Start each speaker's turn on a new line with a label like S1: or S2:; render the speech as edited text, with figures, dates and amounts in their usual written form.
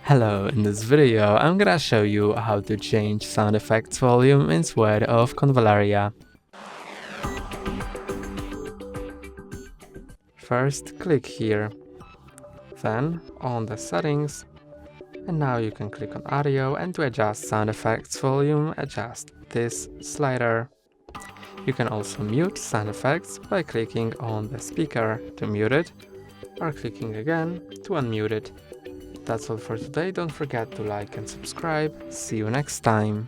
S1: Hello, in this video I'm gonna show you how to change sound effects volume in Sword of Convallaria. First click here, then on the settings, and now you can click on audio, and to adjust sound effects volume adjust this slider. You can also mute sound effects by clicking on the speaker to mute it, or clicking again to unmute it. That's all for today. Don't forget to like and subscribe. See you next time.